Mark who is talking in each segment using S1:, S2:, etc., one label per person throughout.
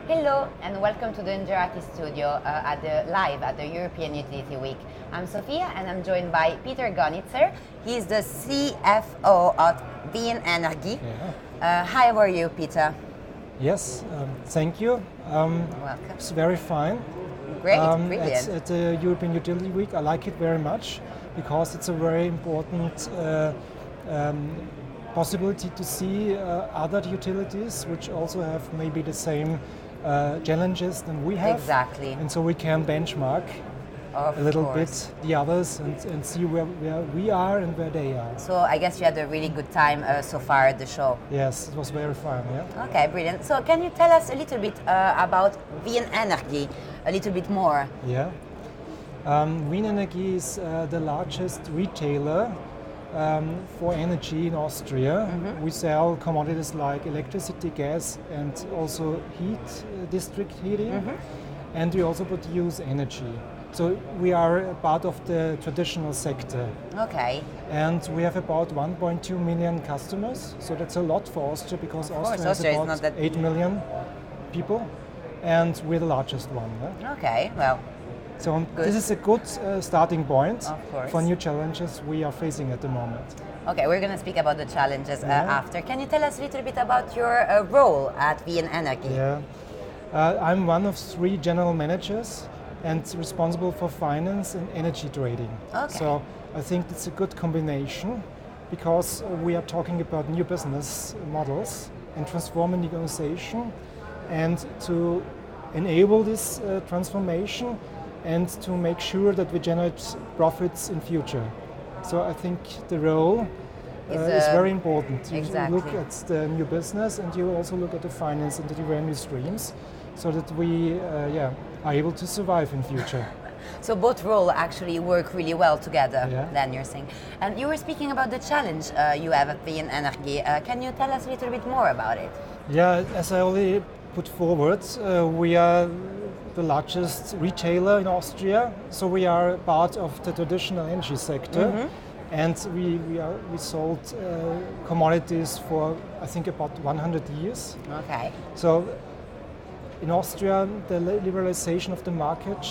S1: Hello and welcome to the Energie studio live at the European Utility Week. I'm Sofia and I'm joined by Peter Gönitzer. He's the CFO of Wien Energie.
S2: Yeah.
S1: How are you, Peter?
S2: Yes, thank you.
S1: Welcome.
S2: It's very fine.
S1: Great, brilliant.
S2: At the European Utility Week, I like it very much because it's a very important possibility to see other utilities which also have maybe the same challenges than we have.
S1: Exactly.
S2: And so we can benchmark
S1: Of
S2: a little
S1: course.
S2: bit the others and see where we are and where they are.
S1: So I guess you had a really good time so far at the show.
S2: Yes, it was very fun, yeah.
S1: Okay, brilliant. So can you tell us a little bit about Wien Energie, a little bit more?
S2: Yeah. Wien Energie is the largest retailer for energy in Austria.
S1: Mm-hmm.
S2: We sell commodities like electricity, gas, and also district heating.
S1: Mm-hmm.
S2: And we also produce energy. So we are a part of the traditional sector.
S1: Okay.
S2: And we have about 1.2 million customers. So that's a lot for Austria because Austria has
S1: Austria is
S2: about
S1: not that
S2: 8 million people. And we're the largest one. Yeah?
S1: Okay, well.
S2: So
S1: Good.
S2: this is a good starting point
S1: Of course.
S2: for new challenges we are facing at the moment.
S1: Okay, we're going to speak about the challenges after. Can you tell us a little bit about your role at Wien Energie?
S2: Yeah, I'm one of 3 general managers and responsible for finance and energy trading.
S1: Okay.
S2: So I think it's a good combination because we are talking about new business models and transforming the organization and to enable this transformation and to make sure that we generate profits in future. So I think the role is very important. You
S1: Exactly.
S2: look at the new business and you also look at the finance and the revenue streams so that we are able to survive in future.
S1: So both roles actually work really well together,
S2: Yeah.
S1: then you're saying. And you were speaking about the challenge you have at Wien Energie. Can you tell us a little bit more about it?
S2: Yeah, as I already put forward, we are the largest retailer in Austria, so we are part of the traditional energy sector, and we sold commodities for I think about 100 years.
S1: Okay.
S2: So in Austria, the liberalization of the market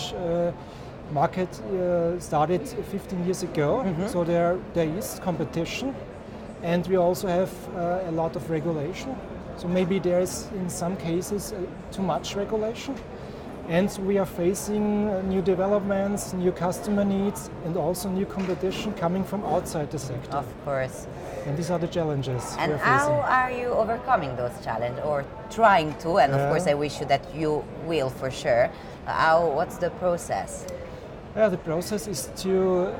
S2: started 15 years ago. So there is competition, and we also have a lot of regulation. So maybe there is in some cases too much regulation. And we are facing new developments, new customer needs, and also new competition coming from outside the sector.
S1: Of course.
S2: And these are the challenges
S1: And
S2: we are facing.
S1: how are you overcoming those challenges, or trying to? And of course, I wish you that you will for sure. What's the process?
S2: Yeah, the process is to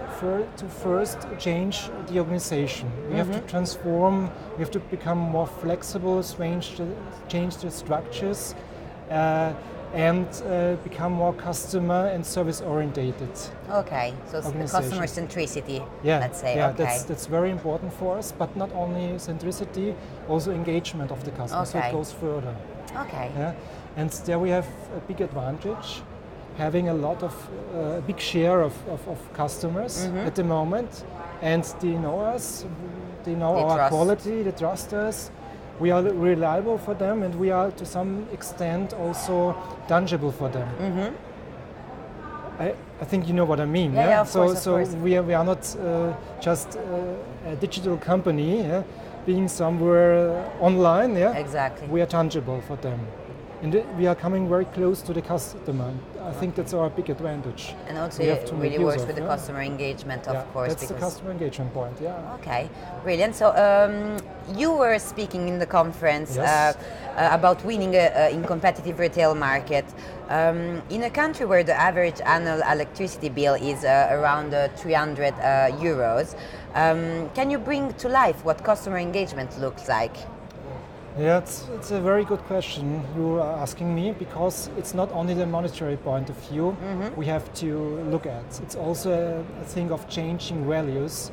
S2: first change the organization. We have to transform. We have to become more flexible, change the structures. And become more customer and service orientated.
S1: Okay, so it's the customer centricity, let's say.
S2: Yeah,
S1: okay.
S2: that's very important for us, but not only centricity, also engagement of the customer, so
S1: Okay.
S2: it goes further.
S1: Okay.
S2: Yeah? And there we have a big advantage, having a big share of customers at the moment, and they know us, they know
S1: They
S2: our
S1: trust.
S2: quality, they trust us. We are reliable for them, and we are to some extent also tangible for them. I think you know what I mean.
S1: Yeah, of course, of
S2: so
S1: course.
S2: we are not just a digital company, being somewhere online. Yeah,
S1: Exactly.
S2: we are tangible for them, and we are coming very close to the customer. I think that's our big advantage.
S1: And also
S2: we have
S1: it
S2: to
S1: really
S2: make use
S1: works
S2: of,
S1: with the
S2: yeah.
S1: customer engagement, of
S2: Yeah,
S1: course.
S2: that's the customer engagement point. Yeah.
S1: Okay, brilliant. So you were speaking in the conference
S2: Yes.
S1: about winning in competitive retail market. In a country where the average annual electricity bill is around 300 euros, can you bring to life what customer engagement looks like?
S2: Yeah, it's a very good question you are asking me, because it's not only the monetary point of view we have to look at. It's also a thing of changing values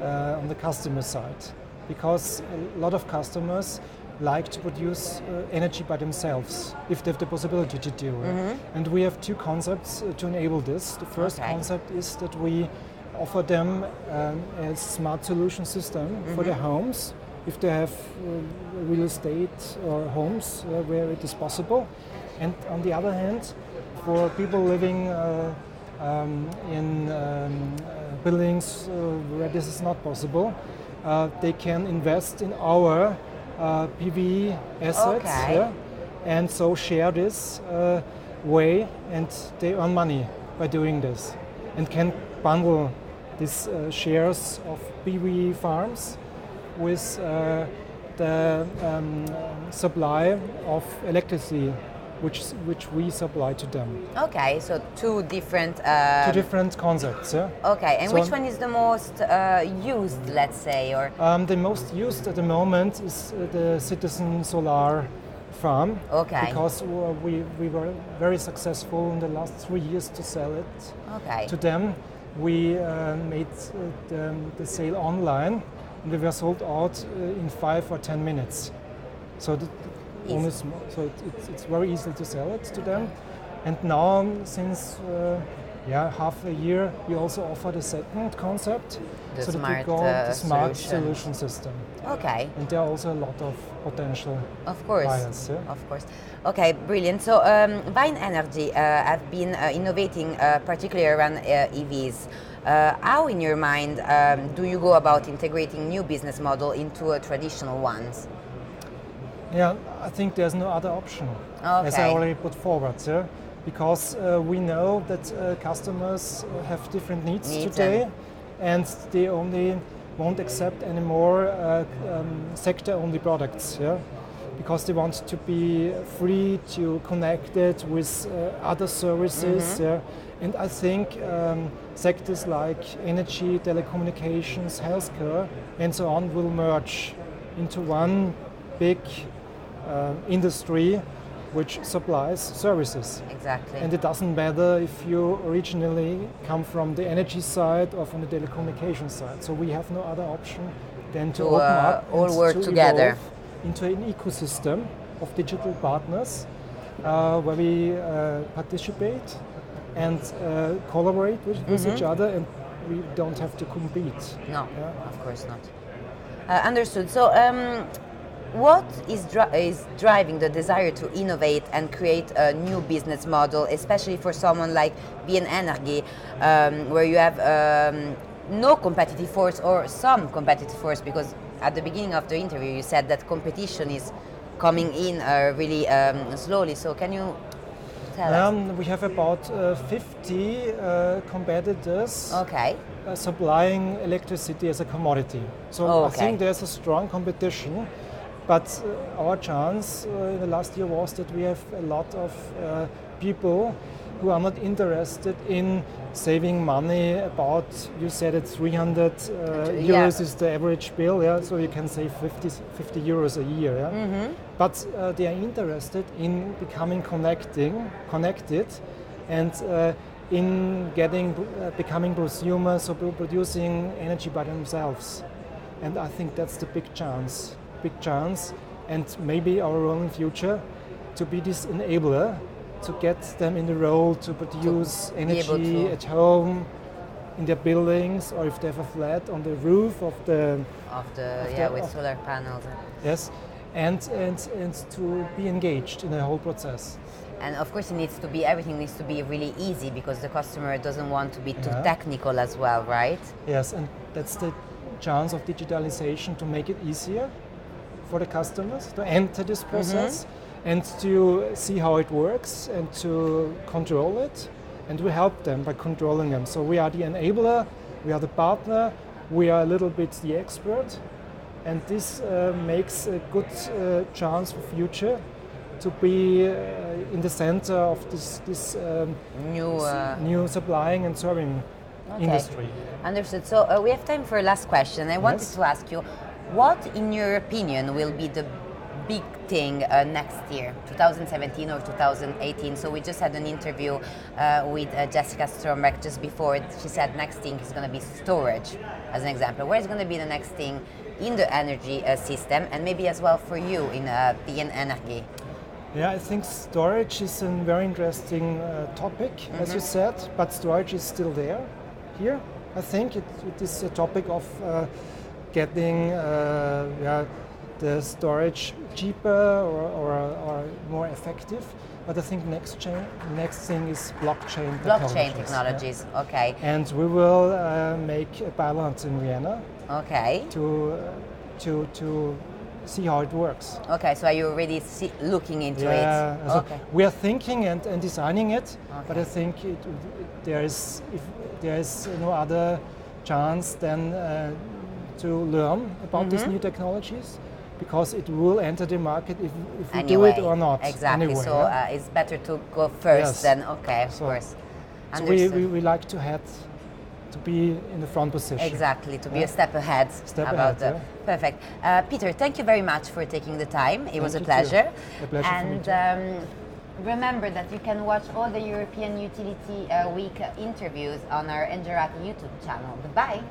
S2: on the customer side, because a lot of customers like to produce energy by themselves if they have the possibility to do it. And we have 2 concepts to enable this. The first concept is that we offer them a smart solution system for their homes, if they have real estate or homes where it is possible. And on the other hand, for people living in buildings where this is not possible, they can invest in our PV assets,
S1: Okay.
S2: and so share this way, and they earn money by doing this, and can bundle these shares of PV farms with the supply of electricity, which we supply to them.
S1: Okay, so two different.
S2: Two different concepts. Yeah?
S1: Okay, and
S2: So-
S1: which one is the most used, let's say, or?
S2: The most used at the moment is the Citizen Solar farm.
S1: Okay.
S2: Because we were very successful in the last 3 years to sell it
S1: Okay.
S2: to them. We made the sale online, and we were sold out in 5 or 10 minutes. So
S1: Easy.
S2: it's very easy to sell it to them. And now, since half a year, we also offer the second concept,
S1: The
S2: so that we
S1: smart,
S2: call the smart
S1: solution.
S2: solution system.
S1: Okay.
S2: And there are also a lot of potential
S1: Of course,
S2: buyers. Yeah?
S1: of course. Okay, brilliant. So Wien Energie have been innovating particularly around EVs. How, in your mind, do you go about integrating new business model into traditional ones?
S2: Yeah, I think there's no other option, as I
S1: Okay.
S2: already put forward, yeah? Because we know that customers have different needs today, and they only won't accept anymore sector-only products, yeah? Because they want to be free to connect it with other services, yeah? And I think sectors like energy, telecommunications, healthcare, and so on will merge into one big industry which supplies services.
S1: Exactly.
S2: And it doesn't matter if you originally come from the energy side or from the telecommunication side. So we have no other option than to open up
S1: all
S2: and
S1: work
S2: to
S1: together.
S2: evolve into an ecosystem of digital partners where we participate and collaborate with each other, and we don't have to compete.
S1: No,
S2: Yeah.
S1: of course not. Understood. So, what is driving the desire to innovate and create a new business model, especially for someone like Wien Energie, where you have no competitive force or some competitive force? Because at the beginning of the interview, you said that competition is coming in really slowly. So, can you tell us?
S2: We have about 50 competitors
S1: Okay.
S2: supplying electricity as a commodity. So
S1: Oh,
S2: I
S1: okay.
S2: think there's a strong competition, but our chance in the last year was that we have a lot of people who are not interested in saving money. About, you said it, 300 euros is the average bill, yeah? So you can save 50 euros a year. Yeah? But they are interested in becoming connected, and in becoming prosumers, or producing energy by themselves. And I think that's the big chance, and maybe our role in future to be this enabler, to get them in the role to produce energy at home, in their buildings, or if they have a flat, on the roof of the
S1: with solar panels.
S2: yes, and to be engaged in the whole process.
S1: And of course, everything needs to be really easy, because the customer doesn't want to be too
S2: Yeah.
S1: technical as well, right?
S2: Yes, and that's the chance of digitalization, to make it easier for the customers to enter this process and to see how it works and to control it. And we help them by controlling them. So we are the enabler, we are the partner, we are a little bit the expert. And this makes a good chance for future to be in the center of this new supplying and serving industry.
S1: Understood. So we have time for a last question. I wanted
S2: Yes.
S1: to ask you, what, in your opinion, will be the big thing next year, 2017 or 2018? So we just had an interview with Jessica Stromberg just before. She said next thing is going to be storage, as an example. Where is going to be the next thing in the energy system, and maybe as well for you in Wien Energie?
S2: Yeah, I think storage is a very interesting topic, as you said, but storage is still there here. I think it is a topic of getting the storage cheaper or more effective. But I think next thing is blockchain
S1: technologies. Okay.
S2: And we will make a pilot in Vienna.
S1: Okay.
S2: To see how it works.
S1: Okay, so are you already looking into it?
S2: So
S1: okay.
S2: We are thinking and designing it,
S1: Okay.
S2: but I think if there is no other chance than to learn about these new technologies, because it will enter the market if we do it or not.
S1: Exactly.
S2: Anyway,
S1: so it's better to go first than of course.
S2: So we like to be in the front position.
S1: Exactly, to be a step ahead. Perfect. Peter, thank you very much for taking the time. It was a pleasure.
S2: A pleasure
S1: and
S2: for me too.
S1: Remember that you can watch all the European Utility Week interviews on our Energie YouTube channel. Goodbye.